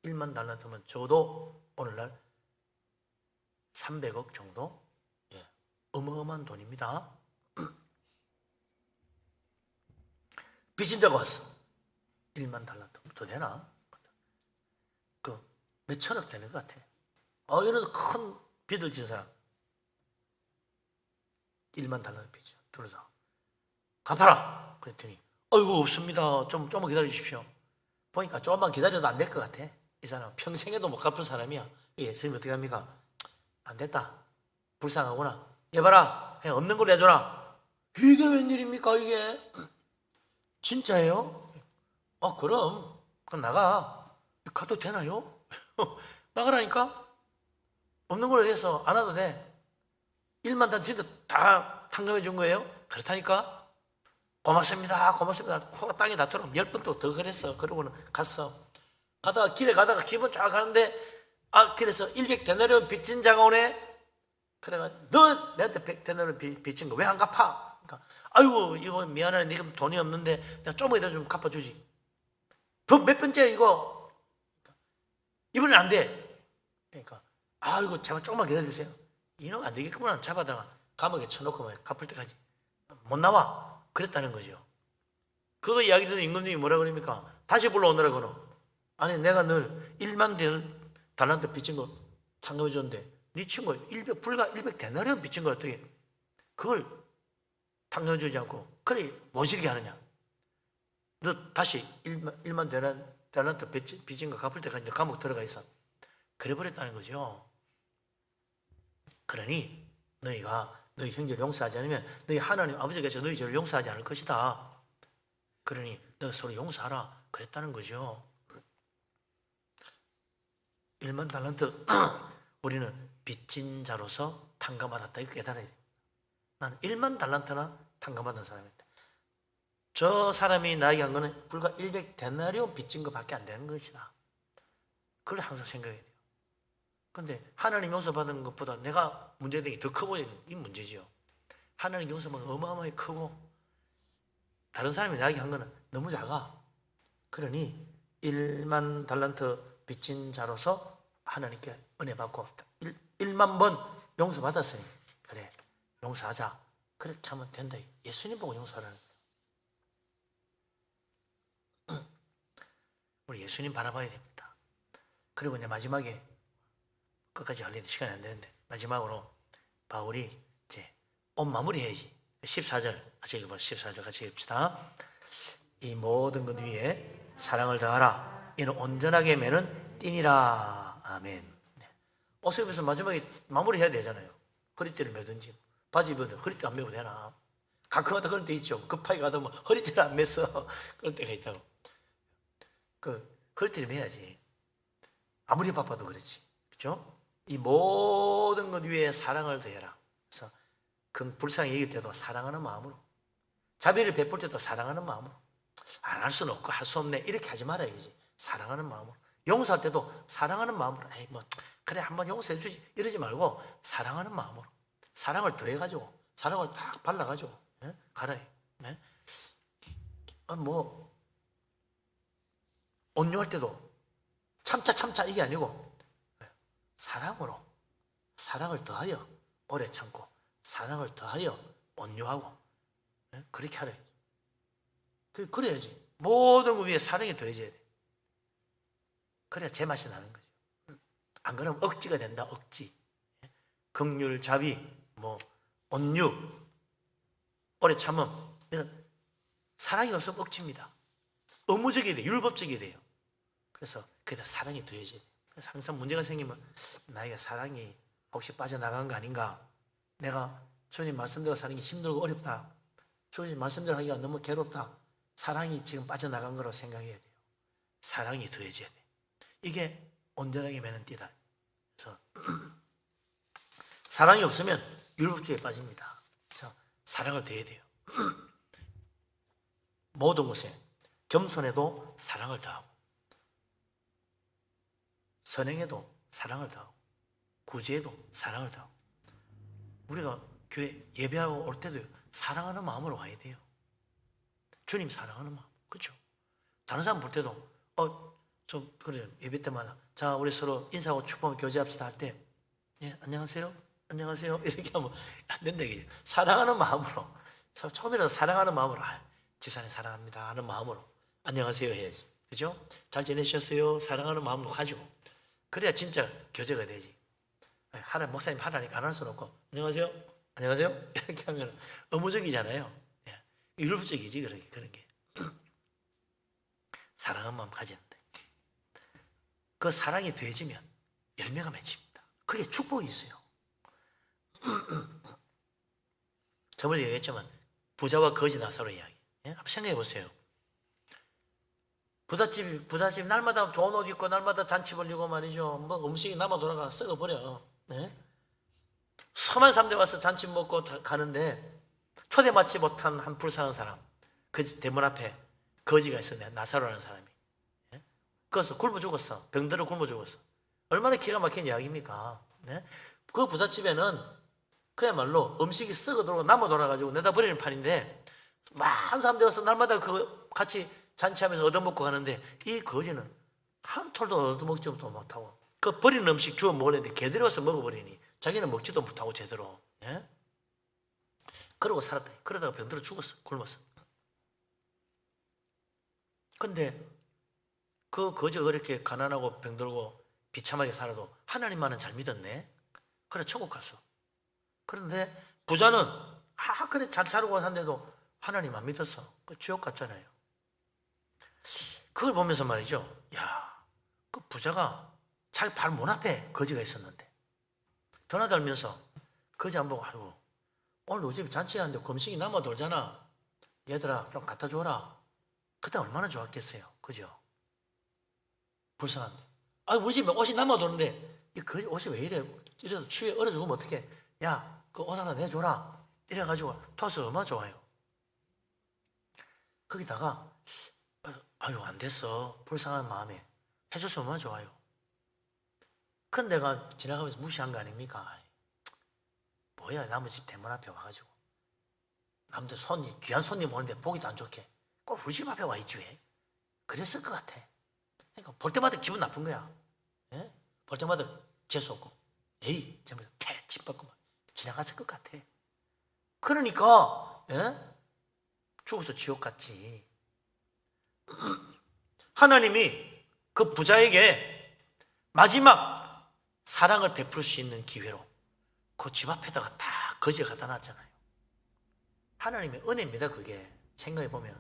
1만 달란트면 적어도 오늘날 300억 정도? 어마어마한 돈입니다. 빚진 자가 왔어. 1만 달란트부터 되나? 몇 천억 되는 것 같아. 이런 큰 빚을 진 사람 1만 달란트 빚이야. 둘러서 갚아라. 그랬더니 이거 없습니다. 좀만 기다려 주십시오. 보니까 조금만 기다려도 안 될 것 같아. 이 사람 평생에도 못 갚을 사람이야. 예수님이 어떻게 합니까? 안 됐다. 불쌍하구나. 얘 봐라. 그냥 없는 걸 내줘라. 이게 웬일입니까 이게? 진짜예요? 그럼 나가. 가도 되나요? 나가라니까? 없는 걸로 해서 안 와도 돼. 1만 다 진짜 다 탕감해 준 거예요? 그렇다니까? 고맙습니다, 고맙습니다. 코가 땅에 닿도록 10번 또 더 그랬어. 그러고는 갔어. 가다가 길에 가다가 기분 쫙 가는데 길에서 100데나리온 빚진 자가 오네. 그래가 너 내한테 100데나리온 빚진 거 왜 안 갚아? 그러니까 아이고 이거 미안하네, 네가 돈이 없는데 내가 조금이라도 좀 갚아주지. 더 몇 번째 이거 이번엔 안 돼. 그러니까 아이고 제발 조금만 기다려주세요. 이놈 안 되겠구만. 잡아다가 감옥에 쳐놓고 갚을 때까지 못 나와. 그랬다는 거죠. 그거 이야기 듣는 임금님이 뭐라 그럽니까? 다시 불러오느라고는. 아니 내가 늘 1만 달란트 빚진 거 상금해 줬는데 네 친구 불과 100데나리온 빚진 걸 어떻게 그걸 탕감해 주지 않고 그래 모시게 하느냐. 너 다시 1만 달란트 빚진 거 갚을 때까지 감옥 들어가 있어. 그래 버렸다는 거죠. 그러니 너희가 너희 형제를 용서하지 않으면 너희 하나님 아버지께서 너희 죄를 용서하지 않을 것이다. 그러니 너 서로 용서하라 그랬다는 거죠. 1만 달란트 우리는 빚진 자로서 탕감받았다. 이거 깨달아야 돼. 나는 1만 달란트나 탕감받은 사람이다. 저 사람이 나에게 한 거는 불과 100데나리온 빚진 것밖에 안 되는 것이다. 그걸 항상 생각해야 돼요. 그런데 하나님 용서받은 것보다 내가 문제되는 게 더 커 보이는 이 문제지요. 하나님 용서받은 건 어마어마하게 크고 다른 사람이 나에게 한 거는 너무 작아. 그러니 1만 달란트 빚진 자로서 하나님께 은혜 받고 1만 번 용서받았으니 그래 용서하자. 그렇게 하면 된다. 예수님 보고 용서하라는 거예요. 우리 예수님 바라봐야 됩니다. 그리고 이제 마지막에 끝까지 하려는 시간이 안 되는데 마지막으로 바울이 이제 옷 마무리 해야지. 14절 같이 읽어봐. 14절 같이 읽읍시다. 이 모든 것 위에 사랑을 더하라. 이는 온전하게 매는 띠니라. 아멘. 옷을 입어서 마지막에 마무리 해야 되잖아요. 허리띠를 매든지 바지 입어도 허리띠 안 매도 되나? 가끔가다 그런 때 있죠. 급하게 가다 뭐 허리띠를 안 맸어. 그런 때가 있다고. 그 허리띠를 매야지. 아무리 바빠도 그렇지. 그렇죠? 이 모든 것 위에 사랑을 더해라. 그래서 불쌍히 얘기할 때도 사랑하는 마음으로, 자비를 베풀 때도 사랑하는 마음으로, 안 할 수는 없고 할 수 없네 이렇게 하지 말아야지. 사랑하는 마음으로. 용서할 때도 사랑하는 마음으로. 에이 뭐 그래 한번 용서해 주지 이러지 말고 사랑하는 마음으로 사랑을 더해가지고 사랑을 딱 발라가지고 가라. 뭐 온유할 때도 참자 이게 아니고 사랑으로 사랑을 더하여 오래 참고 사랑을 더하여 온유하고 그렇게 하래. 그래야지. 모든 것 위에 사랑이 더해져야 돼. 그래야 제맛이 나는 거죠. 안 그러면 억지가 된다. 억지. 긍휼, 자비, 뭐 온유, 오래 참음. 사랑이 없으면 억지입니다. 의무적이 돼요. 율법적이 돼요. 그래서 그게 사랑이 더해져야 돼요. 그래서 항상 문제가 생기면 나에게 사랑이 혹시 빠져나간 거 아닌가? 내가 주님 말씀대로 사는 게 힘들고 어렵다. 주님 말씀대로 하기가 너무 괴롭다. 사랑이 지금 빠져나간 거로 생각해야 돼요. 사랑이 더해져야 돼. 이게 온전하게 매는 띠다. 그래서 사랑이 없으면 율법주의에 빠집니다. 그래서 사랑을 더해야 돼요. 모든 것에 겸손에도 사랑을 더하고 선행에도 사랑을 더하고 구제에도 사랑을 더하고 우리가 교회 예배하고 올 때도 사랑하는 마음으로 와야 돼요. 주님 사랑하는 마음. 그렇죠? 다른 사람 볼 때도 좀 그래요. 예배 때마다 자 우리 서로 인사하고 축복하고 교제합시다 할 때 예, 안녕하세요 안녕하세요 이렇게 하면 안 된다. 사랑하는 마음으로 처음이라도 사랑하는 마음으로 집사님 사랑합니다 하는 마음으로 안녕하세요 해야지. 그죠? 잘 지내셨어요? 사랑하는 마음으로 가지고 그래야 진짜 교제가 되지. 목사님 하라니까 안 할 수는 없고 안녕하세요 안녕하세요 이렇게 하면 의무적이잖아요. 율법적이지 그런 게. 사랑한 마음 가지는데 그 사랑이 더해지면 열매가 맺힙니다. 그게 축복이 있어요. 저번에 얘기했지만 부자와 거지 나사로 이야기. 한번 생각해 보세요. 부잣집 날마다 좋은 옷 입고 날마다 잔치 벌리고 말이죠. 뭐 음식이 남아 돌아가 썩어버려. 수많은 사람들 와서 잔치 먹고 가는데 초대받지 못한 한 불쌍한 사람 그 대문 앞에 거지가 있었네. 나사로라는 사람이. 예? 그래서 굶어 죽었어. 병들어 굶어 죽었어. 얼마나 기가 막힌 이야기입니까? 네? 그 부잣집에는 그야말로 음식이 썩어 돌아가 남아 돌아가지고 내다 버리는 판인데 많은 사람들이 와서 날마다 그 같이 잔치하면서 얻어먹고 가는데 이 거지는 한 톨도 얻어먹지도 못하고 그 버리는 음식 주워 먹으려는데 개들이 와서 먹어버리니 자기는 먹지도 못하고 제대로. 예? 그러고 살았다. 그러다가 병들어 죽었어. 굶었어. 근데 그 거지가 그렇게 가난하고 병들고 비참하게 살아도 하나님만은 잘 믿었네. 그래 천국 갔어. 그런데 부자는 그래 잘 살고 산데도 하나님 안 믿었어. 그 지옥 갔잖아요. 그걸 보면서 말이죠. 야, 그 부자가 자기 발 문 앞에 거지가 있었는데 드나들면서 거지 안 보고 아이고 오늘 우리 집에 잔치하는데 금식이 남아 돌잖아. 얘들아 좀 갖다 줘라. 그때 얼마나 좋았겠어요. 그죠? 불쌍한데. 아, 우리 집에 옷이 남아 도는데 이 거지 옷이 왜 이래? 이래서 추위에 얼어 죽으면 어떡해? 야, 그 옷 하나 내줘라. 이래가지고 도와서 얼마나 좋아요. 거기다가 아유 안 됐어. 불쌍한 마음에 해줘서 얼마나 좋아요. 근데 내가 지나가면서 무시한 거 아닙니까? 뭐야 남의 집 대문 앞에 와가지고 남들 손님 귀한 손님 오는데 보기도 안 좋게 꼭 우리 집 앞에 와 있지 왜? 그랬을 것 같아. 그러니까 볼 때마다 기분 나쁜 거야. 예? 볼 때마다 재수없고 에이 전부 침 뻗고 막 지나갔을 것 같아. 그러니까 예? 죽어서 지옥 갔지. 하나님이 그 부자에게 마지막 사랑을 베풀 수 있는 기회로 그 집 앞에다가 다 거지를 갖다 놨잖아요. 하나님의 은혜입니다. 그게 생각해 보면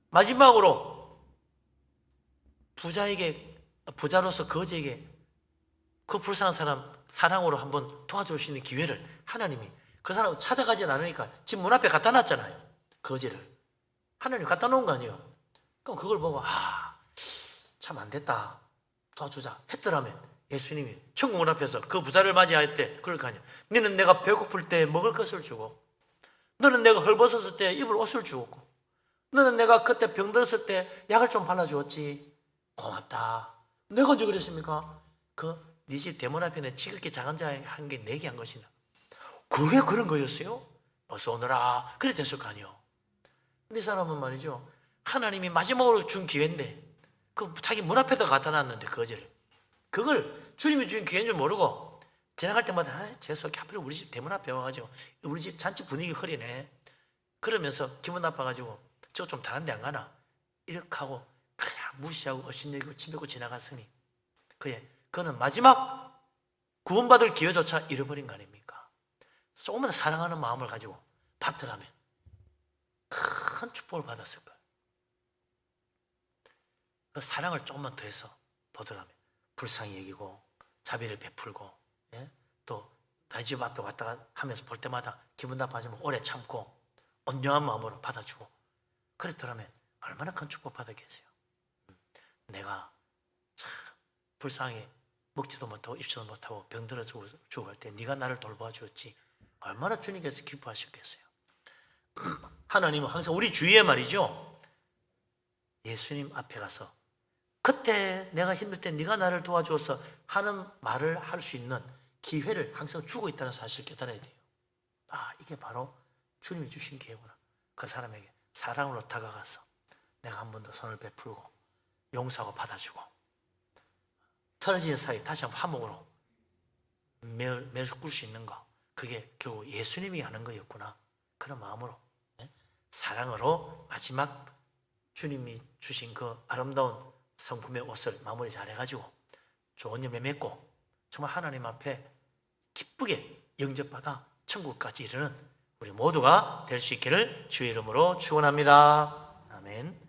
마지막으로 부자로서 거지에게 그 불쌍한 사람 사랑으로 한번 도와줄 수 있는 기회를 하나님이 그 사람을 찾아가지 않으니까 집 문 앞에 갖다 놨잖아요. 거지를 하나님 갖다 놓은 거 아니에요. 그럼 그걸 보고 참 안 됐다 도와주자 했더라면 예수님이 천국 문 앞에서 그 부자를 맞이할 때 그럴 거 아니야. 너는 내가 배고플 때 먹을 것을 주고 너는 내가 헐벗었을 때 입을 옷을 주었고 너는 내가 그때 병들었을 때 약을 좀 발라주었지. 고맙다. 내가 언제 그랬습니까? 그 네 집 대문 앞에 내 지극히 작은 자 한 게 내게 한 것이나 그게 그런 거였어요? 어서 오너라 그래 됐을 거 아니에요. 근데 이 사람은 말이죠 하나님이 마지막으로 준 기회인데 그 자기 문 앞에다 갖다 놨는데 거지를 그걸 주님이 준 기회인 줄 모르고 지나갈 때마다 재수없게 하필 우리 집 대문 앞에 와가지고 우리 집 잔치 분위기 흐리네 그러면서 기분 나빠가지고 저거 좀 다른 데 안 가나 이렇게 하고 그냥 무시하고 어신여기고 침뱉고 지나갔으니 그는 마지막 구원받을 기회조차 잃어버린 거 아닙니까? 조금만 더 사랑하는 마음을 가지고 받더라면 큰 축복을 받았을 거예요. 그 사랑을 조금만 더 해서 보더라면 불쌍히 여기고 자비를 베풀고 예? 또 나의 집 앞에 왔다가 하면서 볼 때마다 기분 나빠지면 오래 참고 온유한 마음으로 받아주고 그랬더라면 얼마나 큰 축복 받았겠어요. 내가 참 불쌍히 먹지도 못하고 입지도 못하고 병들어 죽을 때 네가 나를 돌보아 주었지 얼마나 주님께서 기뻐하셨겠어요. 하나님은 항상 우리 주위에 말이죠 예수님 앞에 가서 그때 내가 힘들 때 네가 나를 도와주어서 하는 말을 할 수 있는 기회를 항상 주고 있다는 사실을 깨달아야 돼요. 이게 바로 주님이 주신 기회구나. 그 사람에게 사랑으로 다가가서 내가 한 번 더 손을 베풀고 용서하고 받아주고 틀어진 사이 다시 한번 화목으로 매일 꿀 수 있는 거 그게 결국 예수님이 하는 거였구나. 그런 마음으로 사랑으로 마지막 주님이 주신 그 아름다운 성품의 옷을 마무리 잘 해가지고 좋은 열매 맺고 정말 하나님 앞에 기쁘게 영접받아 천국까지 이르는 우리 모두가 될 수 있기를 주의 이름으로 축원합니다. 아멘.